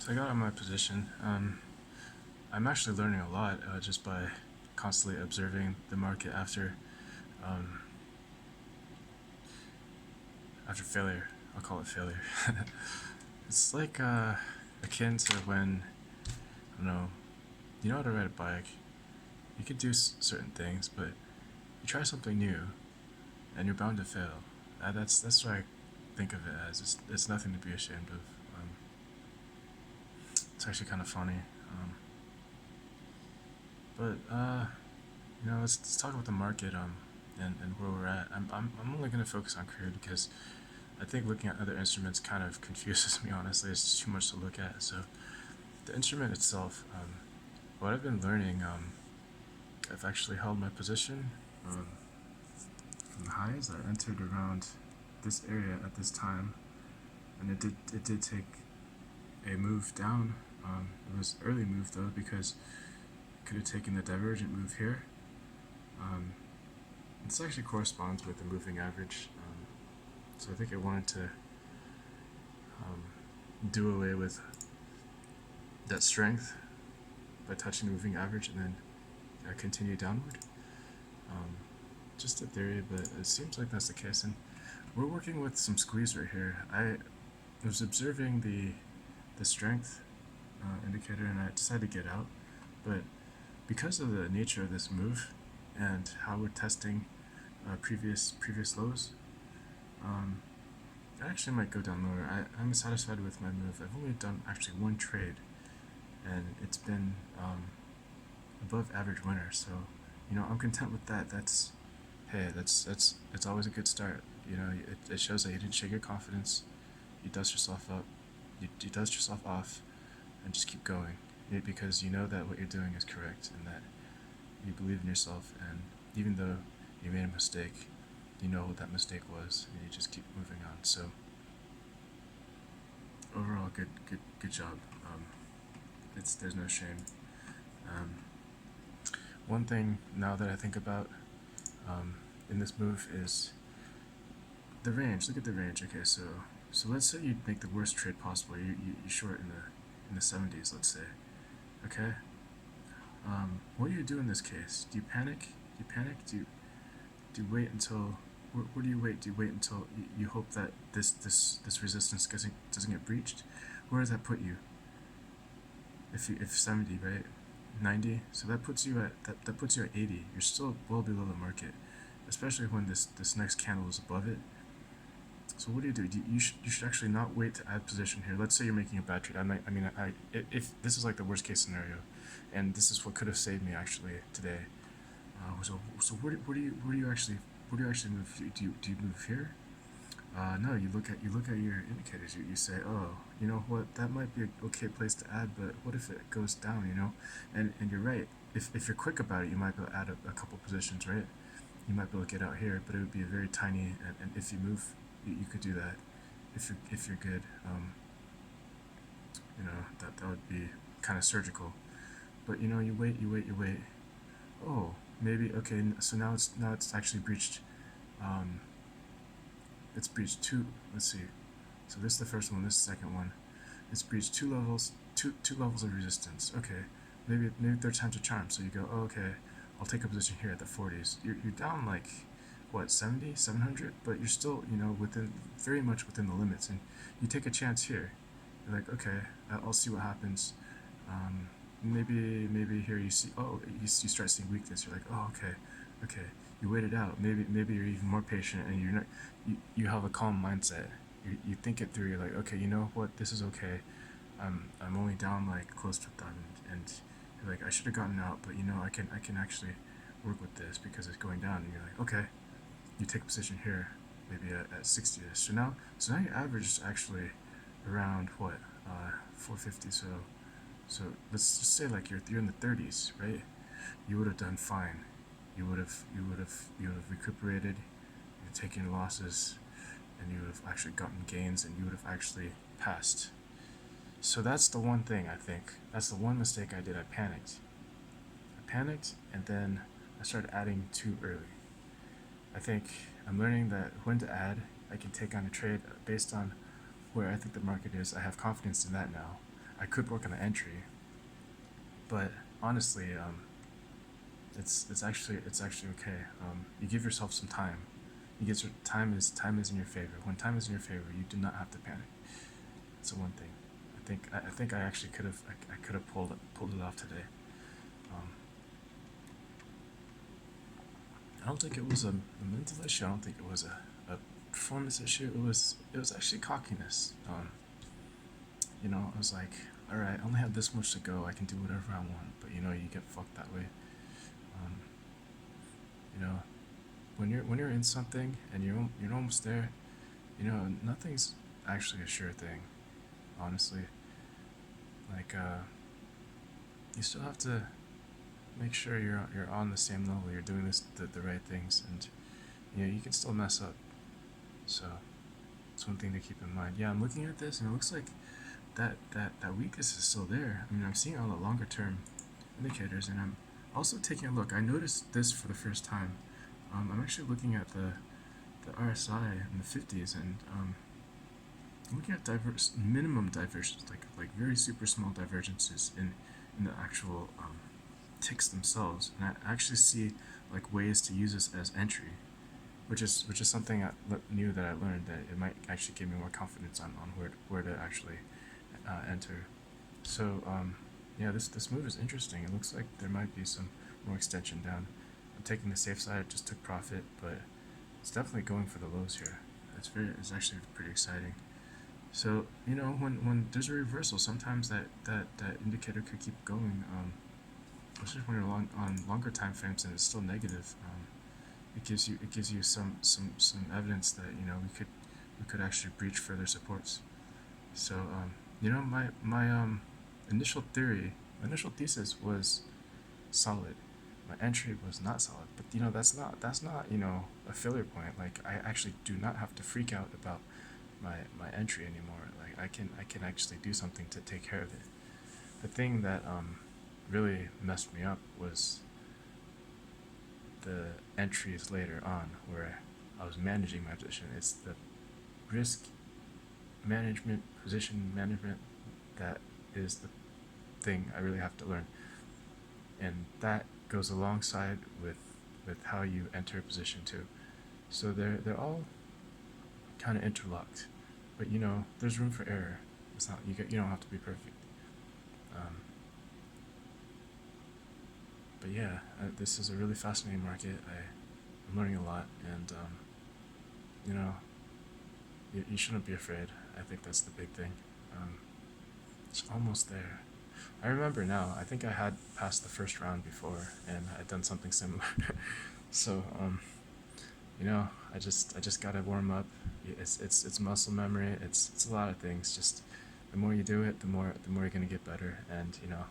So I got on my position. I'm actually learning a lot just by constantly observing the market um, after failure. I'll call it failure. It's like akin to when I don't know. You know how to ride a bike. You can do certain things, but you try something new, and you're bound to fail. That's what I think of it as. It's nothing to be ashamed of. Um, it's actually kind of funny. But let's talk about the market and where we're at. I'm only gonna focus on crude because I think looking at other instruments kind of confuses me. Honestly, it's just too much to look at. So the instrument itself, what I've been learning, I've actually held my position um, from the highs. I entered around this area at this time, and it did take a move down. It was early move though because it could have taken the divergent move here. Um, this actually corresponds with the moving average. So I think I wanted to do away with that strength by touching the moving average and then continue downward. Um, just a theory, but it seems like that's the case. And we're working with some squeeze right here. I was observing the strength indicator and I decided to get out, but because of the nature of this move and how we're testing previous lows, um, I actually might go down lower. I'm satisfied with my move. I've only done actually one trade, and it's been above average winner. So, I'm content with that. That's it's always a good start. It shows that you didn't shake your confidence. You dust yourself up. You dust yourself off, and just keep going. Because you know that what you're doing is correct, and that you believe in yourself. And even though you made a mistake, you know what that mistake was, and you just keep moving on. So overall, good job. There's no shame. Um, One thing now that I think about in this move is the range. Look at the range. Okay, so let's say you make the worst trade possible. You short in the 70s. Let's say. Okay. What do you do in this case? Do you panic? Do you panic? Do you wait until? Where do you wait? Do you wait until you hope that this resistance doesn't get breached? Where does that put you? If 70, right? 90, so that puts you at 80. You're still well below the market, especially when this next candle is above it. So what do? You should actually not wait to add position here. Let's say you're making a bad trade. If this is like the worst case scenario, and this is what could have saved me actually today. So where do you actually move? Do you move here? No, you look at your indicators. You say, oh, you know what, that might be an okay place to add, but what if it goes down? And you're right. If you're quick about it, you might be able to add a couple positions, right? You might be able to get out here, but it would be a very tiny. And if you move, you could do that. If you're good, that would be kind of surgical. But you wait. Oh, maybe okay. So now it's actually breached. Um, it's breached two. Let's see. So this is the first one. This is the second one. It's breached two levels of resistance. Okay, maybe third time's a charm. So you go, oh, okay, I'll take a position here at the 40s. You're down like what 70, 700, but you're still within very much within the limits, and you take a chance here. You're like, okay, I'll see what happens. Maybe here you see, oh, you start seeing weakness. You're like, oh, okay. You wait it out. Maybe you're even more patient, and you're not. You have a calm mindset. You think it through. You're like, okay, you know what, this is okay. I'm only down like close to a diamond, and you're like, I should have gotten out, but I can actually work with this because it's going down. And you're like, okay, you take a position here, maybe at 60ish. So now your average is actually around what 450. So let's just say like you're in the 30s, right? You would have done fine. You would have recuperated. You'd have taken losses, and you would have actually gotten gains, and you would have actually passed. So that's the one thing I think. That's the one mistake I did. I panicked, and then I started adding too early. I think I'm learning that when to add. I can take on a trade based on where I think the market is. I have confidence in that now. I could work on the entry, but honestly, it's actually okay. You give yourself some time. You get your time is in your favor. When time is in your favor, you do not have to panic. That's the one thing. I think I actually I could have pulled it off today. Um, I don't think it was a mental issue. I don't think it was a performance issue. It was actually cockiness. You know, I was like, all right, I only have this much to go. I can do whatever I want. But you know, you get fucked that way. Um, you know, when you're in something and you're almost there, you know, nothing's actually a sure thing. Honestly, like you still have to make sure you're on the same level. You're doing the right things, and you know you can still mess up. So it's one thing to keep in mind. Yeah, I'm looking at this, and it looks like that weakness is still there. I mean, I'm seeing all the longer term indicators, and I'm also taking a look. I noticed this for the first time. I'm actually looking at the RSI in the 50s, and I'm looking at minimum divergence, like very super small divergences in the actual ticks themselves, and I actually see like ways to use this as entry, which is something new that I learned, that it might actually give me more confidence on where to actually enter. So yeah, this move is interesting. It looks like there might be some more extension down. I'm taking the safe side. Just took profit, but it's definitely going for the lows here. It's actually pretty exciting. So you know when there's a reversal, sometimes that indicator could keep going. Especially when you're on longer time frames and it's still negative. It gives you some evidence that you know we could actually breach further supports. So you know my initial theory, my initial thesis was solid. My entry was not solid, but you know that's not you know a failure point. Like I actually do not have to freak out about my entry anymore. Like I can actually do something to take care of it. The thing that really messed me up was the entries later on where I was managing my position. It's the risk management, position management, that is the thing I really have to learn, and that goes alongside with how you enter a position too. So they're all kind of interlocked, but you know there's room for error. It's not you don't have to be perfect. Um, but yeah, this is a really fascinating market. I'm learning a lot, and you know you shouldn't be afraid. I think that's the big thing. Um, it's almost there. I remember now. I think I had passed the first round before, and I'd done something similar. So you know, I just gotta warm up. It's muscle memory. It's a lot of things. Just the more you do it, the more you're gonna get better. And you know,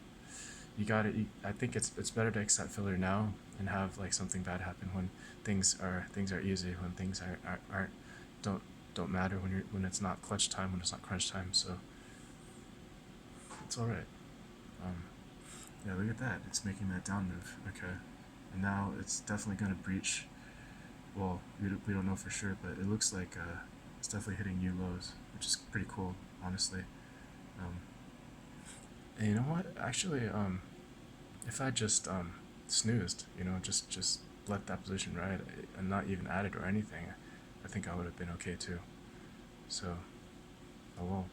you gotta. I think it's better to accept failure now and have like something bad happen when things are easy, when things aren't don't don't matter, when it's not clutch time, when it's not crunch time. So it's all right. Um, yeah, look at that. It's making that down move. Okay, and now it's definitely gonna breach. Well, we don't know for sure, but it looks like it's definitely hitting new lows, which is pretty cool, honestly. Um, and you know what? Actually, if I just snoozed, you know, just let that position ride and not even added or anything, I think I would have been okay too. So, oh well.